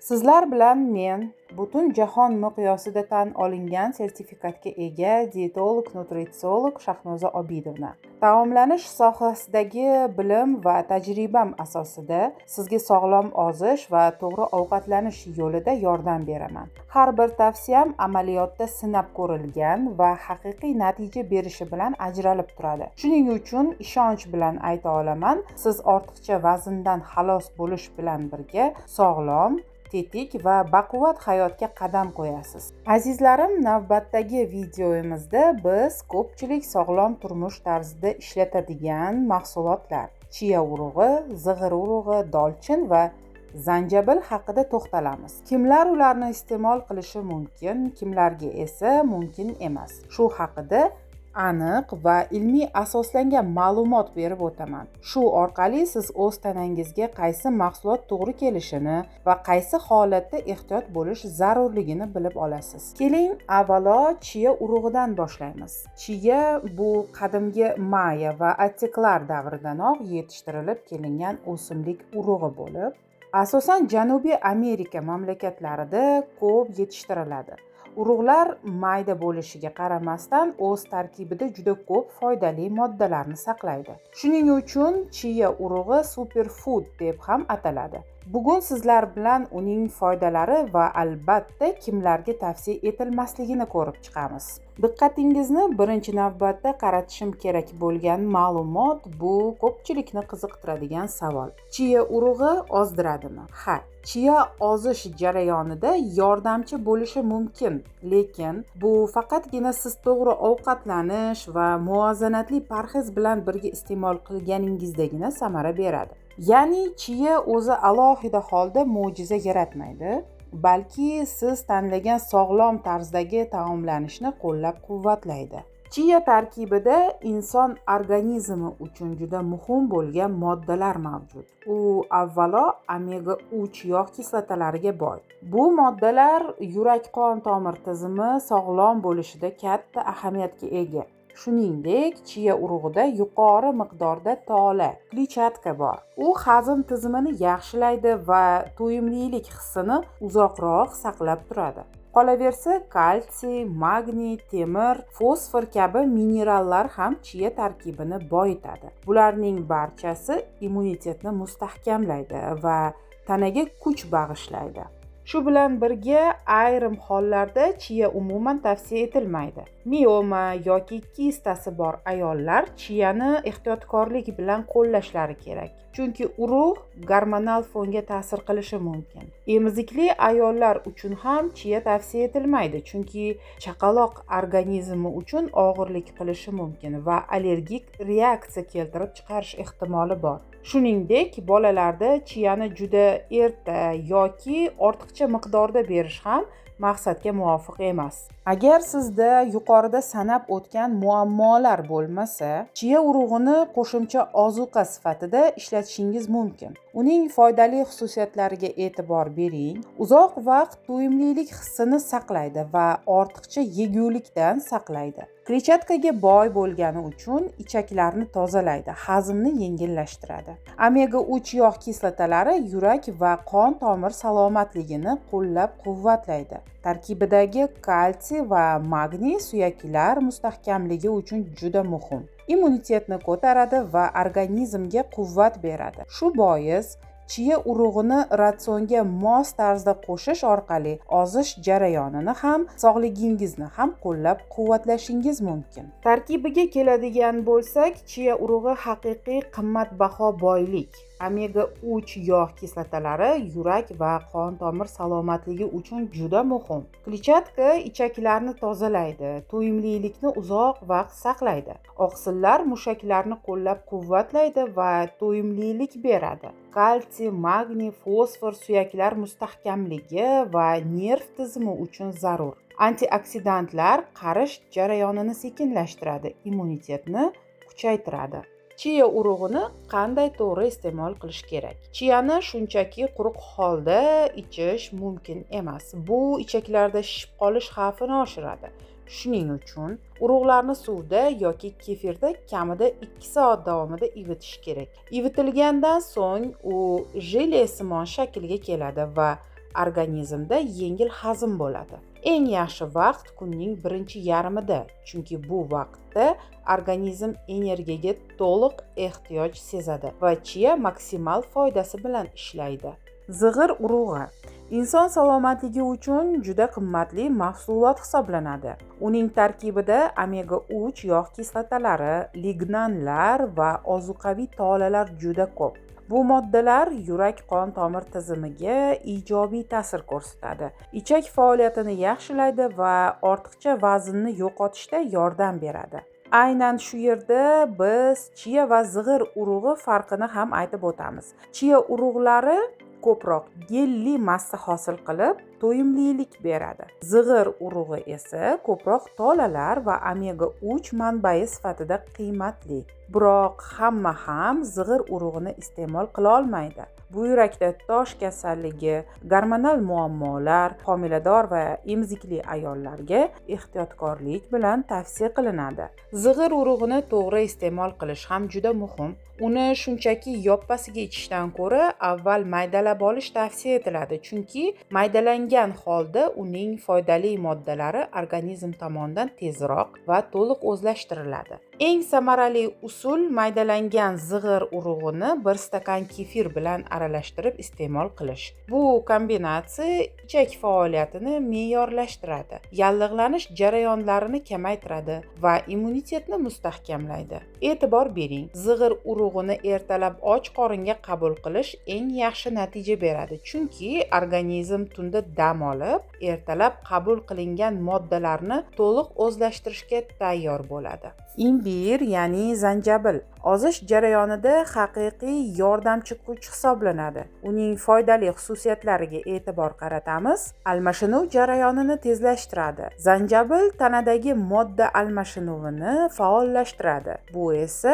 Sizlar bilan men butun jahon miqyosida tan olingan sertifikatga ega dietolog, nutritsiolog Shahnoza Obidovna. Taomlanish sohasidagi bilim va tajribam asosida sizga sog'lom ozish va to'g'ri ovqatlanish yo'lida yordam beraman. Har bir tavsiyam amaliyotda sinab ko'rilgan va haqiqiy natija berishi bilan ajralib turadi. Shuning uchun ishonch bilan ayta olaman, siz ortiqcha vazndan xalos bo'lish bilan birga sog'lom, tetik va baquvvat hayotga qadam qo'yasiz. Azizlarim, navbatdagi videomizda biz ko'pchilik sog'lom turmush tarzida ishlatadigan mahsulotlar, chiya urug'i, zig'ir urug'i, dolchin va zanjabil haqida to'xtalamiz. Kimlar ularni iste'mol qilishi mumkin, kimlarga esa mumkin emas. Shu haqida aniq va ilmiy asoslangan ma'lumot berib o'taman. Shu orqali siz o'z tanangizga qaysi mahsulot to'g'ri kelishini va qaysi holatda ehtiyot bo'lish zarurligini bilib olasiz. Keling, avvalo chiya urug'idan boshlaymiz. Chiya bu qadimgi Maya va Azteklar davridanoq yetishtirilib kelingan o'simlik urug'i bo'lib, asosan Janubiy Amerika mamlakatlarida ko'p yetishtiriladi. Urug'lar mayda bo'lishiga qaramasdan o'z tarkibida juda ko'p foydali moddalarni saqlaydi. Shuning uchun chiya urug'i superfood deb ham ataladi. Bugun sizlar bilan uning foydalari va albatta kimlarga tavsiya etilmasligini ko'rib chiqamiz. Diqqatingizni birinchi navbatda qaratishim kerak bo'lgan ma'lumot bu ko'pchilikni qiziqtiradigan savol. Chiya urug'i ozdiradimi? Ha, chiya ozish jarayonida yordamchi bo'lishi mumkin, lekin bu faqatgina siz to'g'ri ovqatlanish va muvozanatli parhez bilan birga iste'mol qilganingizdagina samara beradi. Ya'ni chiya o'zi alohida holda mo'jiza yaratmaydi, balki siz tanlagan sog'lom tarzdagi taomlanishni qo'llab-quvvatlaydi. Chiya tarkibida inson organizmi uchun juda muhim bo'lgan moddalar mavjud. U avvalo omega 3 yog' kislotalariga boy. Bu moddalar yurak-qon tomir tizimi sog'lom bo'lishida katta ahamiyatga ega. Shuningdek, chiya urug'ida yuqori miqdorda tola, kletchatka bor. U hazm tizimini yaxshilaydi va to'yimlilik hissini uzoqroq saqlab turadi. Qolaversa, kalsiy, magniy, temir, fosfor kabi minerallar ham chiya tarkibini boyitadi. Bularning barchasi immunitetni mustahkamlaydi va tanaga kuch bag'ishlaydi. Shu bilan birga ayrim hollarda chiya umuman tavsiya etilmaydi. Mioma yoki kistasi bor ayollar chiyani ehtiyotkorlik bilan qo'llashlari kerak. Chunki urug' gormonal fonga ta'sir qilishi mumkin. Emizikli ayollar uchun ham chiya tavsiya etilmaydi, chunki chaqaloq organizmi uchun og'irlik qilishi mumkin va allergik reaksiya keltirib chiqarish ehtimoli bor. Shuningdek, bolalarda chiyani juda erta yoki ortiqcha miqdorda berish ham maqsadga muvofiq emas. Agar sizda yuqorida sanab o'tgan muammolar bo'lmasa, chiya urug'ini qo'shimcha ozuqa sifatida ishlatishingiz mumkin. Uning foydali xususiyatlariga e'tibor bering. Uzoq vaqt to'yimlilik hissini saqlaydi va ortiqcha yegulikdan saqlaydi. Kletchatkaga boy bo'lgani uchun ichaklarni tozalaydi, hazmni yengillashtiradi. Omega 3 yog' kislotalari yurak va qon tomir salomatligini qo'llab-quvvatlaydi. Tarkibidagi kalsiy va magniy suyaklar mustahkamligi uchun juda muhim. Immunitetni ko'taradi va organizmga quvvat beradi. Shu bois chiya urug'ini ratsionga mos tarzda qo'shish orqali ozish jarayonini ham, sog'ligingizni ham qo'llab-quvvatlashingiz mumkin. Tarkibiga keladigan bo'lsak, chiya urug'i haqiqiy qimmatbaho boylik. Omega 3 yog' kislotalari yurak va qon tomir salomatligi uchun juda muhim. Kletchatka ichaklarni tozalaydi, to'yimlilikni uzoq vaqt saqlaydi. Oqsillar mushaklarni qo'llab-quvvatlaydi va to'yimlilik beradi. Kalsiy, magniy, fosfor suyaklar mustahkamligi va nerv tizimi uchun zarur. Antioksidantlar qarish jarayonini sekinlashtiradi, immunitetni kuchaytiradi. Chiya urug'ini qanday to'g'ri iste'mol qilish kerak? Chiyani shunchaki quruq holda ichish mumkin emas. Bu ichaklarda shishib qolish xavfini oshiradi. Shuning uchun urug'larni suvda yoki kefirda kamida 2 soat davomida ivitish kerak. Ivitilgandan so'ng u jelesimon shaklga keladi va organizmda yengil hazm bo'ladi. Eng yaxshi vaqt kunning birinchi yarmida, chunki bu vaqtda organizm energiyaga to'liq ehtiyoj sezadi va chia maksimal foydasi bilan ishlaydi. Zig'ir urug'i inson salomatligi uchun juda qimmatli mahsulot hisoblanadi. Uning tarkibida omega 3 yog' kislotalari, lignanlar va ozuqaviy tolalar juda ko'p. Bu moddalar yurak-qon tomir tizimiga ijobiy ta'sir ko'rsatadi. Ichak faoliyatini yaxshilaydi va ortiqcha vaznni yo'qotishda yordam beradi. Aynan shu yerda biz chia va zig'ir urug'i farqini ham aytib o'tamiz. Chia urug'lari ko'proq gelli massa hosil qilib, to'yimlilik beradi. Zig'ir urug'i esa ko'proq tolalar va omega 3 manbai sifatida qiymatli. Biroq hamma ham zig'ir urug'ini iste'mol qila olmaydi. Buyrakda tosh kasalligi, gormonal muammolar, homilador va emzikli ayollarga ehtiyotkorlik bilan tavsiya qilinadi. Zig'ir urug'ini to'g'ri iste'mol qilish ham juda muhim. Uni shunchaki yoppasiga ichishdan ko'ra avval maydalab olish tavsiya etiladi, chunki maydalangan holda uning foydali moddalari organizm tomonidan tezroq va to'liq o'zlashtiriladi. Eng samarali usul maydalangan zig'ir urug'ini bir stakan kefir bilan aralashtirib iste'mol qilish. Bu kombinatsiya ichak faoliyatini me'yorlashtiradi, yallig'lanish jarayonlarini kamaytiradi va immunitetni mustahkamlaydi. E'tibor bering, zig'ir urug'ini ertalab och qoringa qabul qilish eng yaxshi natija beradi, chunki organizm tunda dam olib, ertalab qabul qilingan moddalarni to'liq o'zlashtirishga tayyor bo'ladi. Imbir, ya'ni zanjabil, ozish jarayonida haqiqiy yordamchi kuch hisoblanadi. Uning foydali xususiyatlariga e'tibor qaratamiz. Almashinuv jarayonini tezlashtiradi. Zanjabil tanadagi modda almashinuvini faollashtiradi. Bu esa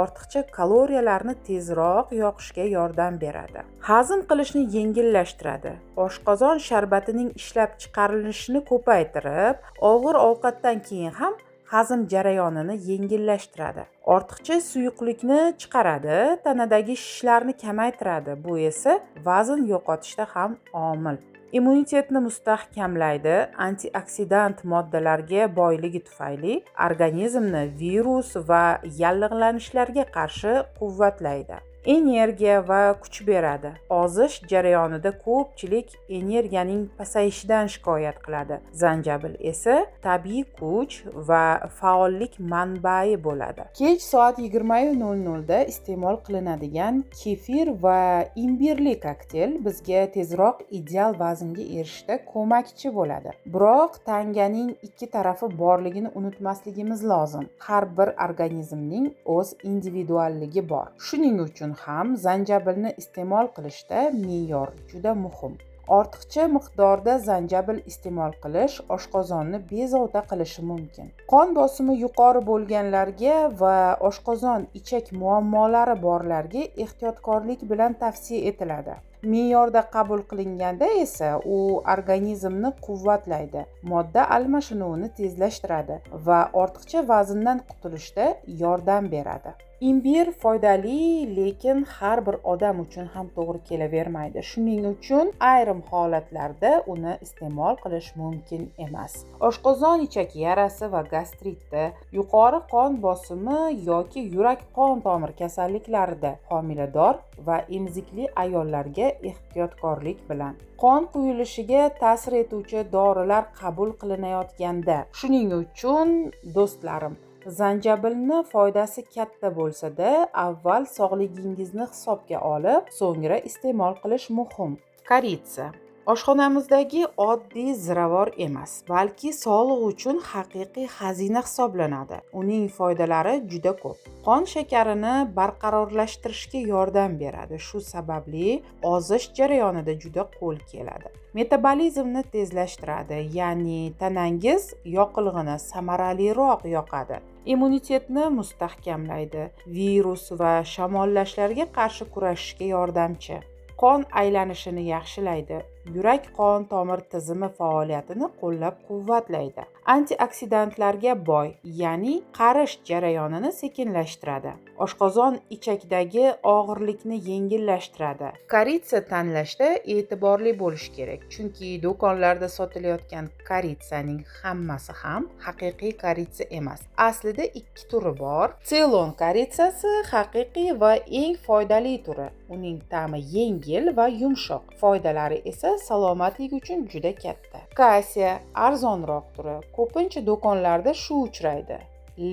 ortiqcha kaloriyalarni tezroq yoqishga yordam beradi. Hazm qilishni yengillashtiradi. Oshqozon sharbatining ishlab chiqarilishini ko'paytirib, og'ir ovqatdan keyin ham hazm jarayonini yengillashtiradi. Ortiqcha suyuqlikni chiqaradi, tanadagi shishlarni kamaytiradi. Bu esa vazn yo'qotishda ham omil. Immunitetni mustahkamlaydi. Antioksidant moddalarga boyligi tufayli organizmni virus va yallig'lanishlarga qarshi quvvatlaydi. Energiya va kuch beradi. Ozish jarayonida ko'pchilik energiyaning pasayishidan shikoyat qiladi. Zanjabil esa tabiiy kuch va faollik manbai bo'ladi. Kech soat 20:00 da iste'mol qilinadigan kefir va imbirli kokteyl bizga tezroq ideal vaznga erishishda ko'makchi bo'ladi. Biroq tanganing ikki tarafi borligini unutmasligimiz lozim. Har bir organizmning o'z individualligi bor. Shuning uchun ham zanjabilni iste'mol qilishda me'yor juda muhim. Ortiqcha miqdorda zanjabil iste'mol qilish oshqozonni bezovta qilishi mumkin. Qon bosimi yuqori bo'lganlarga va oshqozon ichak muammolari borlarga ehtiyotkorlik bilan tavsiya etiladi. Me'yorda qabul qilinganda esa u organizmni quvvatlaydi, modda almashinuvini tezlashtiradi va ortiqcha vazndan qutulishda yordam beradi. Imbir foydali, lekin har bir odam uchun ham to'g'ri kelavermaydi. Shuning uchun ayrim holatlarda uni iste'mol qilish mumkin emas. Oshqozon ichak yarasi va gastritda, yuqori qon bosimi yoki yurak-qon tomir kasalliklarida, homilador va emzikli ayollarga ehtiyotkorlik bilan, qon quyilishiga ta'sir etuvchi dorilar qabul qilinayotganda. Shuning uchun do'stlarim, zanjabilni foydasi katta bo'lsa-da, avval sog'ligingizni hisobga olib, so'ngra iste'mol qilish muhim. Koritsa oshxonamizdagi oddiy ziravor emas, balki sog'liq uchun haqiqiy xazina hisoblanadi. Uning foydalari juda ko'p. Qon shakarini barqarorlashtirishga yordam beradi. Shu sababli ozish jarayonida juda qo'l keladi. Metabolizmni tezlashtiradi, ya'ni tanangiz yoqilg'ini samaraliroq yoqadi. Immunitetni mustahkamlaydi, virus va shamollashlarga qarshi kurashishga yordamchi. Qon aylanishini yaxshilaydi. yurak qon tomir tizimi faoliyatini qo'llab-quvvatlaydi. Antioksidantlarga boy, ya'ni qarish jarayonini sekinlashtiradi. Oshqozon ichakidagi og'irlikni yengillashtiradi. Koritsa tanlashda e'tiborli bo'lish kerak, chunki do'konlarda sotilayotgan koritsaning hammasi ham haqiqiy koritsa emas. Aslida ikki turi bor. Ceylon koritsasi haqiqiy va eng foydali turi. Uning ta'mi yengil va yumshoq, foydalari esa salomatlik uchun juda katta. Kasiya arzonroq turi. Ko'pincha do'konlarda shu uchraydi.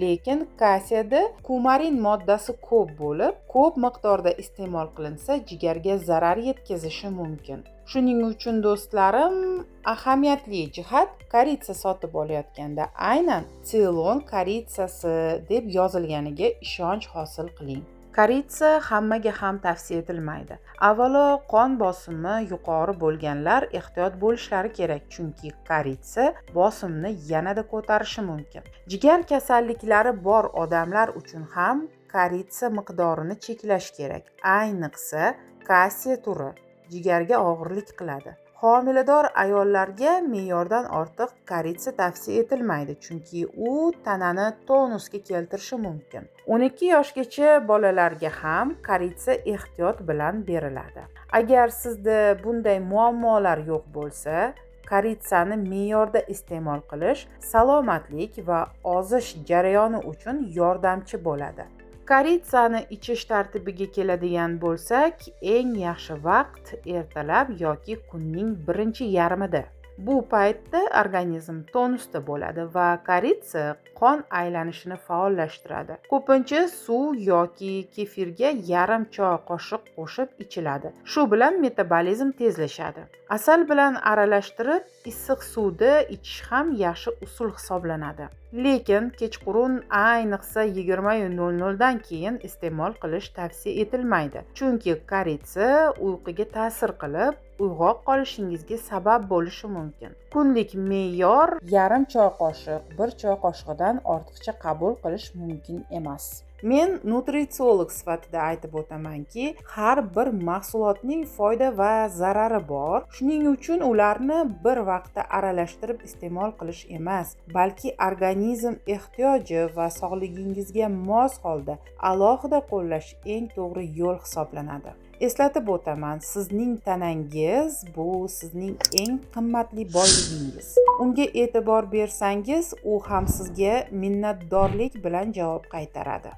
Lekin kasiyada kumarin moddasi ko'p bo'lib, ko'p miqdorda iste'mol qilinsa jigarga zarar yetkazishi mumkin. Shuning uchun do'stlarim, ahamiyatli jihat koritsa sotib olayotganda aynan Ceylon koritsasi deb yozilganiga ishonch hosil qiling. Koritsa hammaga ham tavsiya etilmaydi. Avvalo, qon bosimi yuqori bo'lganlar ehtiyot bo'lishlari kerak, chunki koritsa bosimni yanada ko'tarishi mumkin. Jigar kasalliklari bor odamlar uchun ham koritsa miqdorini cheklash kerak. Ayniqsa, kasiya turi jigarga og'irlik qiladi. Homilador ayollarga me'yordan ortiq koritsa tavsiya etilmaydi, chunki u tanani tonusga keltirishi mumkin. 12 yoshgacha bolalarga ham koritsa ehtiyot bilan beriladi. Agar sizda bunday muammolar yo'q bo'lsa, koritsani me'yorda iste'mol qilish salomatlik va ozish jarayoni uchun yordamchi bo'ladi. Koritsani ichish tartibiga keladigan bo'lsak, eng yaxshi vaqt ertalab yoki kunning birinchi yarmida. Bu paytda organizm tonusda bo'ladi va koritsa qon aylanishini faollashtiradi. Ko'pincha suv yoki kefirga yarim choy qoshiq qo'shib ichiladi. Shu bilan metabolizm tezlashadi. Asal bilan aralashtirib issiq suvda ichish ham yaxshi usul hisoblanadi. Lekin kechqurun, ayniqsa 20:00 dan keyin iste'mol qilish tavsiya etilmaydi. Chunki koritsa uyquga ta'sir qilib, uyg'oq qolishingizga sabab bo'lishi mumkin. Kunlik me'yor yarim choy qoshiq, 1 choy qoshiqdan ortiqcha qabul qilish mumkin emas. Men nutritsiolog sifatida aytib o'tamanki, har bir mahsulotning foyda va zarari bor. Shuning uchun ularni bir vaqtda aralashtirib iste'mol qilish emas, balki organizm ehtiyoji va sog'ligingizga mos holda alohida qo'llash eng to'g'ri yo'l hisoblanadi. Eslatib o'taman, sizning tanangiz bu sizning eng qimmatli boyligingiz. Unga e'tibor bersangiz, u ham sizga minnatdorlik bilan javob qaytaradi.